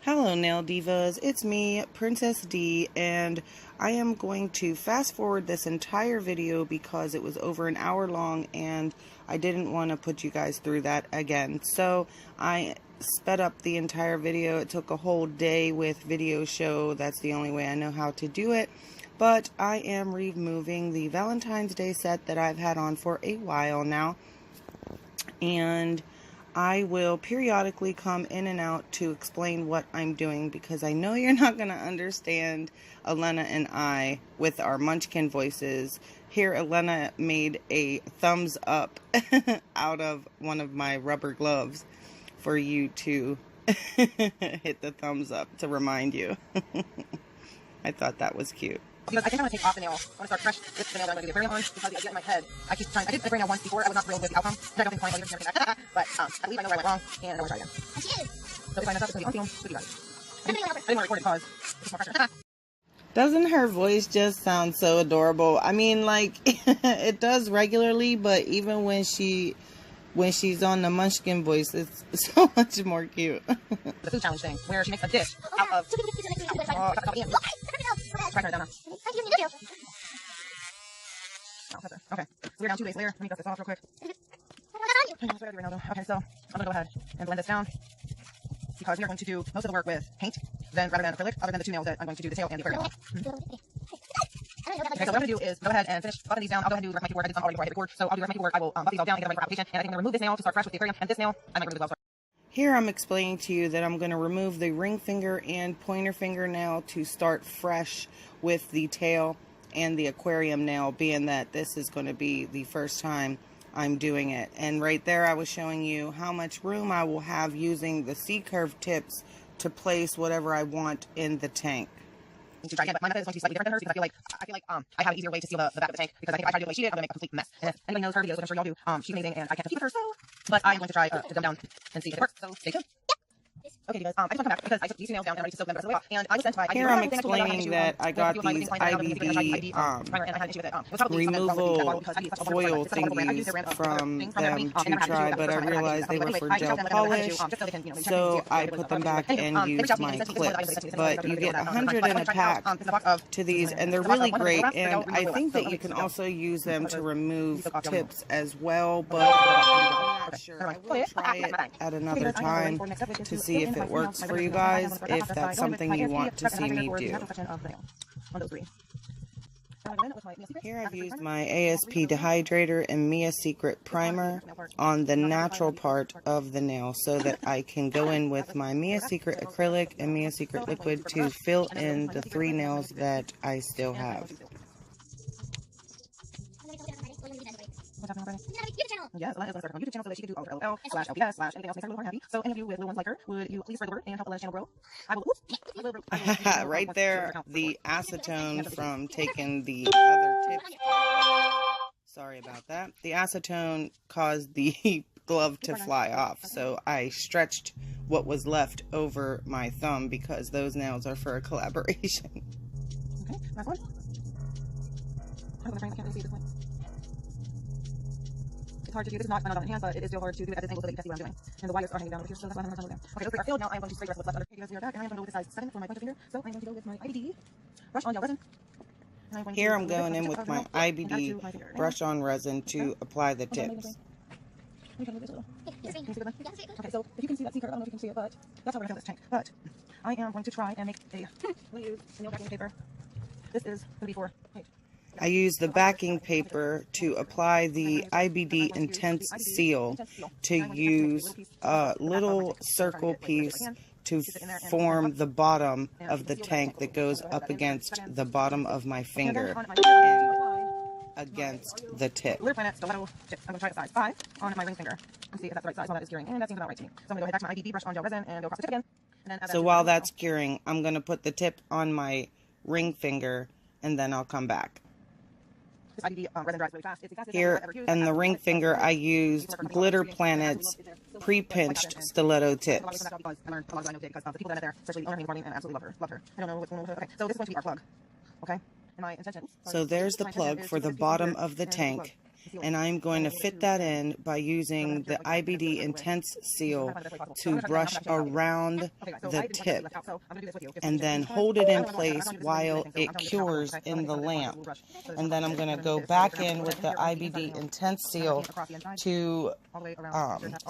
Hello nail divas, it's me, Princess D, and I am going to fast forward this entire video because it was over an hour long and I didn't want to put you guys through that again. So I sped up the entire video. It took a whole day with video show. That's the only way I know how to do it. But I am removing the Valentine's Day set that I've had on for a while now. And I will periodically come in and out to explain what I'm doing because I know you're not going to understand Elena and I with our munchkin voices. Here, Elena made a thumbs up out of one of my rubber gloves for you to hit the thumbs up to remind you. I thought that was cute. Because I think I'm going to take off the nail. I want to start fresh with the nail that I'm going to do the aquarium on because the idea in my head, I keep trying. I did the aquarium nail once before. I was not thrilled with the outcome. I don't think client will even hear that. But I believe I know where I went wrong, and I want to try again. So if I mess up, it's going to be on film with you guys. I didn't want to record it because it's more pressure. Doesn't her voice just sound so adorable? I mean, like, it does regularly, but even when she's on the munchkin voice, it's so much more cute. The food challenge thing, where she makes a dish out of... Try to turn it down now. Okay, so we're down 2 days later. Let me dust this off real quick. Okay, so I'm going to go ahead and blend this down because we are going to do most of the work with paint then rather than acrylic, other than the 2 nails that I'm going to do the tail and the aquarium. Okay, so what I'm going to do is go ahead and finish buffing these down. I'll go ahead and do the rest of my paperwork. I did some already before I hit record, so I'll do the rest of my paperwork. I will buff these all down and get them ready for application. And I think I'm going to remove this nail to start fresh with the aquarium, and this nail I might remove as well. Here I'm explaining to you that I'm going to remove the ring finger and pointer finger nail to start fresh with the tail and the aquarium nail, being that this is going to be the first time I'm doing it. And right there I was showing you how much room I will have using the C-curve tips to place whatever I want in the tank. To try again, but my method is going to be slightly different than hers because I feel like I have an easier way to seal the back of the tank because I think if I try to do the way she did, I'm going to make a complete mess. And if anybody knows her videos, which I'm sure y'all do, she's amazing and I can't compete with her, so. But I'm going to try to dumb down and see if it works. So stay tuned. Okay, you guys, I just want to come back because I took these 2 nails down and I'm ready to soak them the rest of the way off. And I was sent by Here I'm explaining that I got these IBD removal foil thingies from them to try, but I realized they were for gel polish, so I put them back and used my clips. But you get 100 in a pack to these, and they're really great, and I think that you can also use them to remove tips as well, but I'm not sure. I will try it at another time to see if it works for you guys, if that's something you want to see me do. Here I've used my ASP dehydrator and Mia Secret primer on the natural part of the nail so that I can go in with my Mia Secret acrylic and Mia Secret liquid to fill in the 3 nails that I still have. Yes, Elena is going to start her own YouTube channel so that she can do all her LOL/LPS/anything else makes her little heart happy. So any of you with little ones like her, would you please spread the word and help Elena's channel grow? I will. Right there, the acetone from taking the other tips. Sorry about that. The acetone caused the glove to fly off, so I stretched what was left over my thumb because those nails are for a collaboration. Okay, last one. I'm going to try and I can't really see at this point. It's hard to do. This is not my hand, but it is still hard to do it at this angle so that you can see what I'm doing. And the wires are hanging down over here, so that's why I'm going to down. Okay, those 3 are filled. Now I'm going to spray the rest of what's left under. Okay, you guys, we are back, and I'm going to go with the size 7 for my pointer finger. So I'm going to go with my IBD brush on gel resin. Here I'm going in with my IBD brush on resin to apply the tips. Okay, so if you can see that C-curve, I don't know if you can see it, but that's how we're going to fill this tank. But I am going to try and make a nail backing paper. This is going to be for paint. I use the backing paper to apply the IBD Intense Seal to use a little circle piece to form the bottom of the tank that goes up against the bottom of my finger and against the tip. Lunar Planet Stiletto tips. I'm going to try the size 5 on my ring finger and see if that's the right size while that is curing. And that seems about right to me. So I'm going to go ahead back to my IBD brush on gel resin and go across the tip again. And then so while that's curing, I'm going to put the tip on my ring finger and then I'll come back. Here and the ring finger I used Glitter Planet's pre-pinched stiletto tips. So there's the plug for the bottom of the tank, and I'm going to fit that in by using the IBD Intense Seal to brush around the tip and then hold it in place while it cures in the lamp. And then I'm going to go back in with the IBD Intense Seal to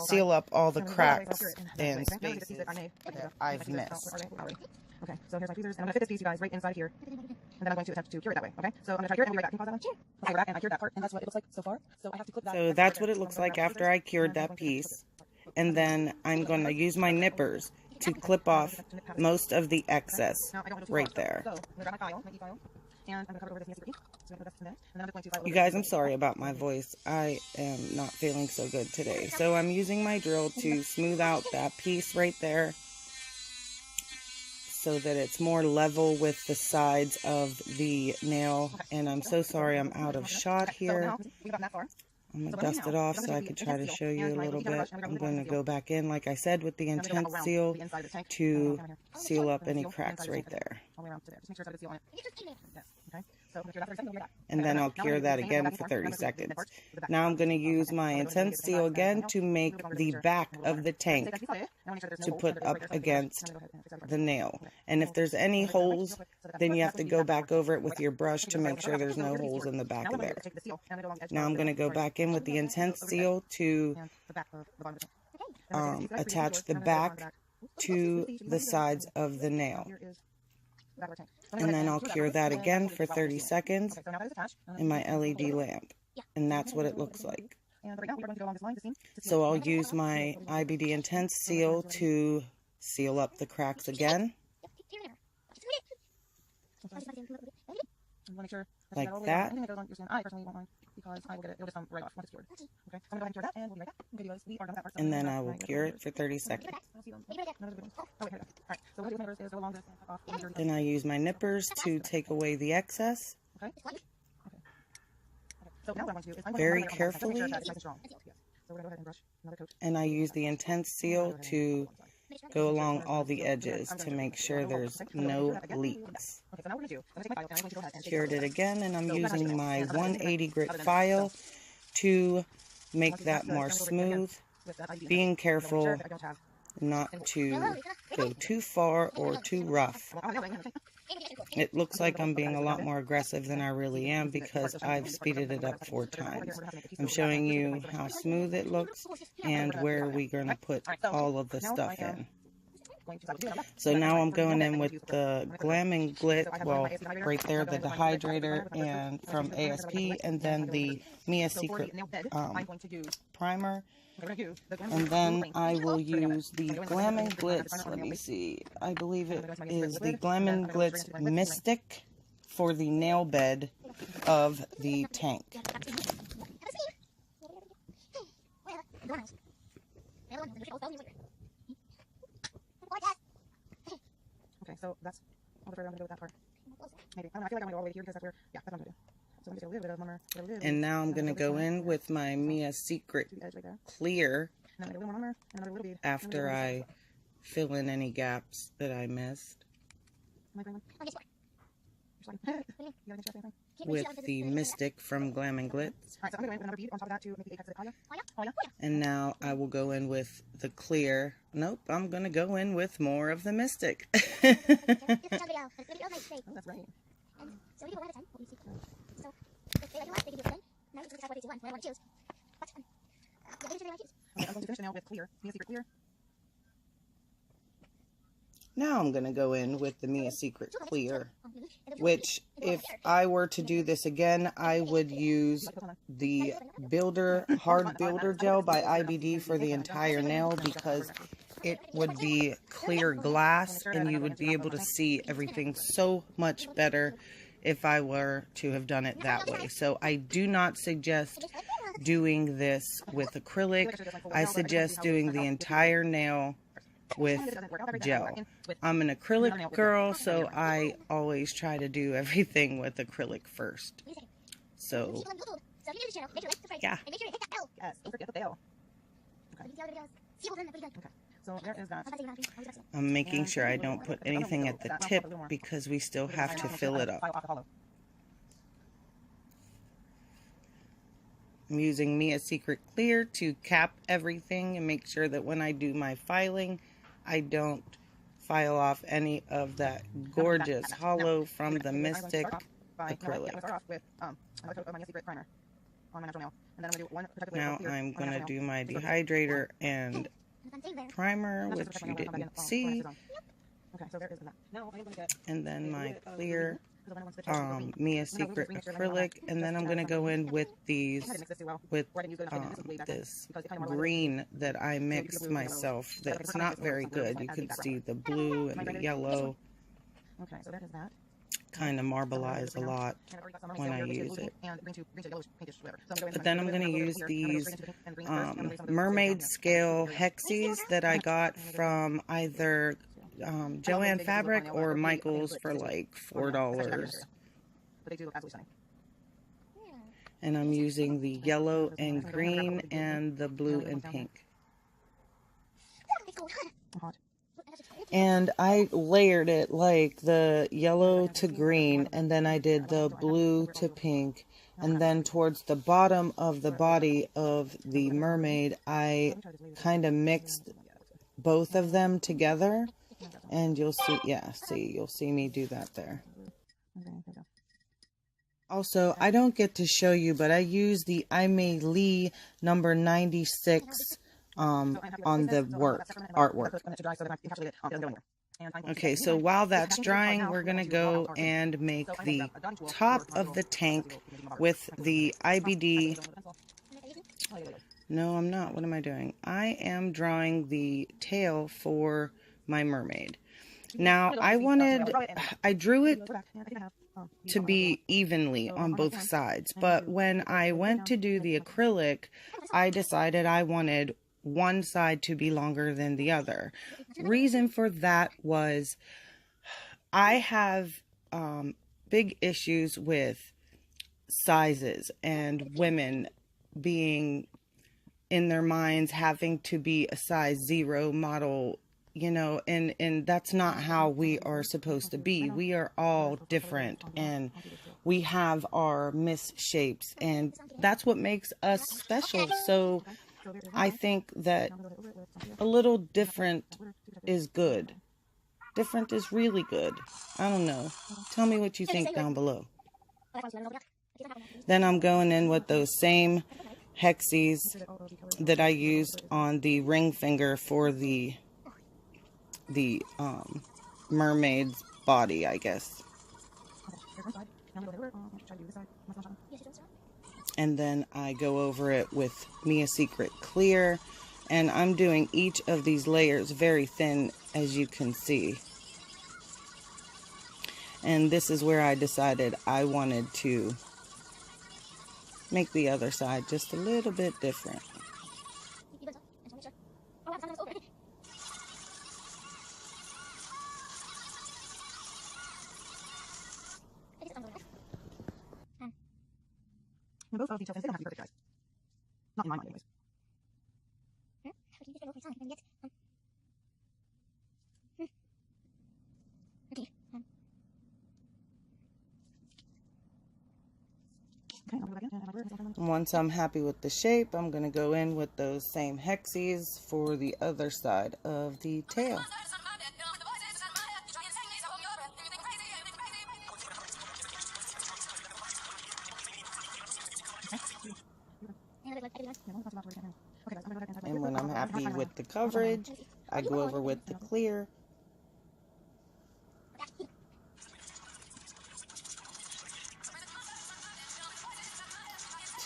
seal up all the cracks and spaces that I've missed. Okay, so here's my tweezers, and I'm going to fit this piece, you guys, right inside here. And then I'm going to attempt to cure it that way, okay? So I'm going to try to cure it, and we'll be right back. Can you pause that one? Sure. Okay, we're back, and I cured that part, and that's what it looks like so far. So I have to clip that. So that's what it looks like after I cured that piece. And then I'm going to use my nippers to clip off most of the excess right there. So I'm going to grab my file, my e-file, and I'm going to cover it over this nasty cookie. So I'm going to put that in there, and then I'm just going to file over. You guys, I'm sorry about my voice. I am not feeling so good today. So I'm using my drill to smooth out that piece right there, so that it's more level with the sides of the nail. And I'm so sorry I'm out of shot here. I'm going to dust it off so I can try to show you a little bit. I'm going to go back in, like I said, with the Intense Seal to seal up any cracks right there. And then I'll cure that again for 30 seconds. Now I'm going to use my Intense Seal again to make the back of the tank to put up against the nail. And if there's any holes, then you have to go back over it with your brush to make sure there's no holes in the back of there. Now I'm going to go back in with the Intense Seal to attach the back to the sides of the nail. And then I'll cure that again for 30 seconds in my LED lamp. And that's what it looks like. So I'll use my IBD Intense Seal to seal up the cracks again. Like that. And then I will cure it for 30 seconds. Then I use my nippers to take away the excess. Very carefully. And I use the Intense Seal to go along all the edges to make sure there's no leaks. Cured it again, and I'm using my 180 grit file to make that more smooth, being careful not to go too far or too rough. It looks like I'm being a lot more aggressive than I really am because I've speeded it up 4 times. I'm showing you how smooth it looks and where we're going to put all of the stuff in. So now I'm going in with the Glam and Glit, well, right there, the dehydrator and from ASP, and then the Mia Secret primer. And then I will use the Glam and Glitz, let me see, I believe it is the Glam and Glitz Mystic for the nail bed of the tank. Okay, so that's all the further I'm going to go with that part. Maybe. I don't know, I feel like I'm going to go all the way here because that's where, yeah, that's what I'm going to do. So I'm just going to do a little bit of mummer. And now I'm going to go in with my Mia Secret Clear after I fill in any gaps that I missed with the Mystic from Glam and Glitz. And now I will go in with the clear. Nope, I'm going to go in with more of the Mystic. Now I'm going to go in with the Mia Secret Clear, which if I were to do this again, I would use the Hard Builder Gel by IBD for the entire nail because it would be clear glass and you would be able to see everything so much better if I were to have done it that way. So I do not suggest doing this with acrylic. I suggest doing the entire nail with gel. I'm an acrylic girl, so I always try to do everything with acrylic first. So, yeah. I'm making sure I don't put anything at the tip because we still have to fill it up. I'm using Mia Secret Clear to cap everything and make sure that when I do my filing, I don't file off any of that gorgeous hollow from the Mystic acrylic. Now I'm going to do my dehydrator and primer, which you didn't see, and then my clear Mia Secret acrylic, and then I'm going to go in with these, with this green that I mixed myself. That's not very good. You can see the blue and the yellow kind of marbleize a lot when I use it. But then I'm going to use these mermaid scale hexies that I got from either Joann Fabric or Michael's for like $4. And I'm using the yellow and green and the blue and pink. And I layered it like the yellow to green, and then I did the blue to pink, and then towards the bottom of the body of the mermaid, I kind of mixed both of them together, and you'll see, you'll see me do that there. Also, I don't get to show you, but I use the Lee number 96 on the artwork. Okay, so while that's drying, we're going to go and make the top of the tank with the IBD. No, I'm not. What am I doing? I am drawing the tail for my mermaid. Now, I drew it to be evenly on both sides, but when I went to do the acrylic, I decided I wanted one side to be longer than the other. Reason for that was I have big issues with sizes and women being in their minds having to be a size 0 model, you know, and that's not how we are supposed to be. We are all different, and we have our misshapes, and that's what makes us special. So I think that a little different is good. Different is really good. I don't know. Tell me what you think down below. Then I'm going in with those same hexies that I used on the ring finger for the mermaid's body, I guess. And then I go over it with Mia Secret Clear, and I'm doing each of these layers very thin, as you can see. And this is where I decided I wanted to make the other side just a little bit different. Both of details, they don't have to be perfect, guys. Not in my mind, anyways. Once I'm happy with the shape, I'm going to go in with those same hexies for the other side of the tail. And when I'm happy with the coverage, I go over with the clear.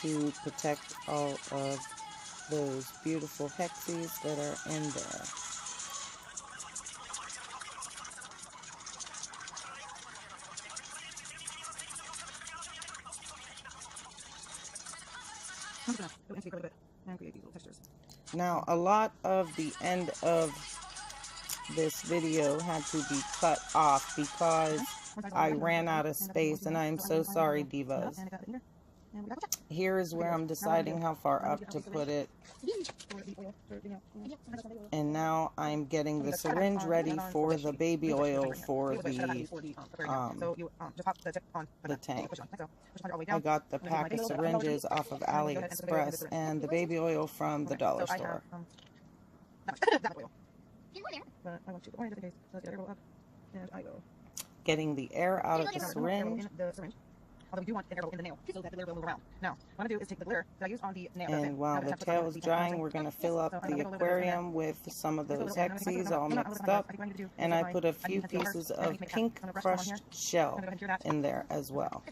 To protect all of those beautiful hexies that are in there. Now, a lot of the end of this video had to be cut off because I ran out of space, and I am so sorry, Divaz. Here is where I'm deciding how far up to put it. And now I'm getting the syringe ready for the baby oil for the tank. I got the pack of syringes off of AliExpress and the baby oil from the dollar store. Getting the air out of the syringe. Although we do want the air bubble in the nail so that the glitter will move around. Now, what I'm going to do is take the glitter that I used on the nail. And while the tail is drying, we're going to fill up the aquarium with some of those hexes all mixed up. And I put a few pieces of pink crushed shell in there as well.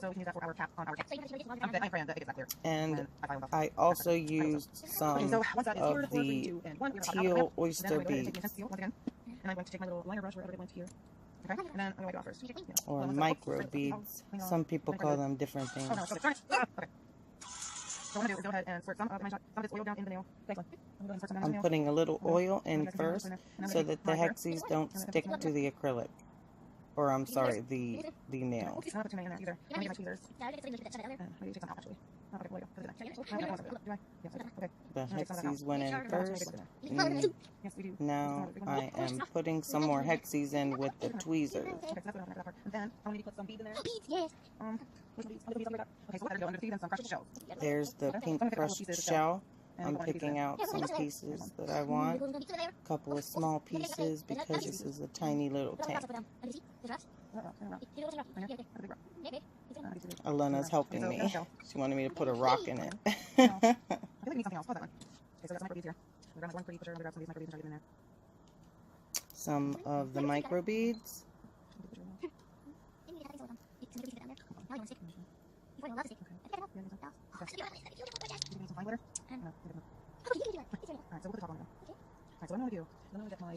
So we can use that for our cap on our cap. And I also used some of the teal oyster beads. And I'm going to take my little liner brush wherever it went here. Okay, and then I'm going to wipe it off first. Or micro beads. Some people call them different things. Okay. So what I'm going to do is go ahead and squirt some of this oil down in the nail. I'm putting a little oil in first so that the hexes don't stick to the acrylic. Or I'm sorry, the nails. I'm not put too many in there either. I'm going to get my tweezers. Maybe take some out actually. The hexes went in first. Now I am putting some more hexes in with the tweezers. Then I need to put some beads in there. Yes. Okay, so there we go. Some crushed shells. There's the pink crushed shell. I'm picking out some pieces that I want. A couple of small pieces because this is a tiny little tank. Alena's helping me. She wanted me to put a rock in it. Some of the micro beads. Alright, so we'll put the top on now. Alright, so what I'm going to do is I'm going to get my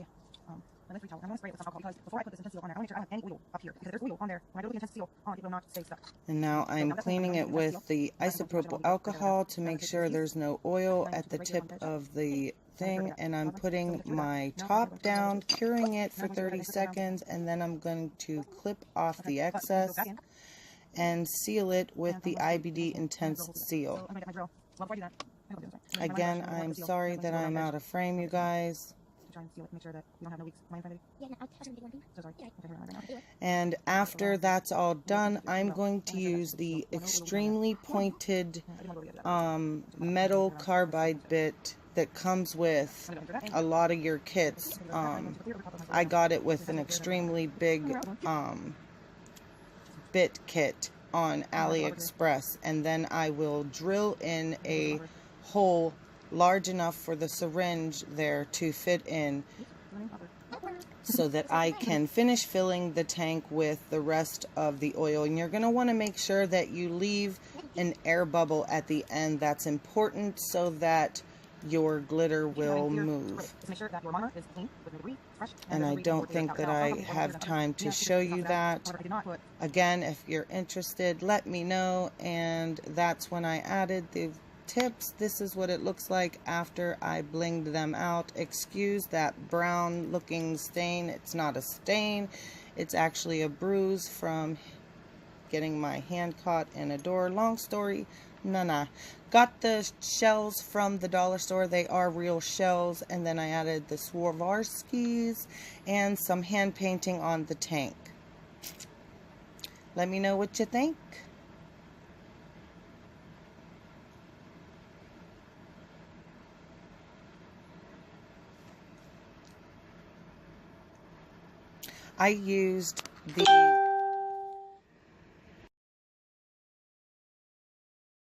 lint-free towel. I'm going to spray it with some alcohol because before I put this intense seal on there, I want to make sure I don't have any oil up here. Because if there's oil on there, when I go to the intense seal on, it will not stay stuck. And now I'm cleaning it with the isopropyl alcohol to make sure there's no oil at the tip of the thing. And I'm putting my top down, curing it for 30 seconds, and then I'm going to clip off the excess and seal it with the IBD Intense Seal. Again, I'm sorry that I'm out of frame, you guys. And after that's all done, I'm going to use the extremely pointed metal carbide bit that comes with a lot of your kits. I got it with an extremely big bit kit on AliExpress, and then I will drill in a hole large enough for the syringe there to fit in so that I can finish filling the tank with the rest of the oil. And you're going to want to make sure that you leave an air bubble at the end. That's important so that your glitter will move. And I don't think that I have time to show you that. Again, if you're interested, let me know. And that's when I added the tips. This is what it looks like after I blinged them out. Excuse that brown looking stain. It's not a stain. It's actually a bruise from getting my hand caught in a door. Long story, nah. Got the shells from the dollar store. They are real shells. And then I added the Swarovskis and some hand painting on the tank. Let me know what you think. I used the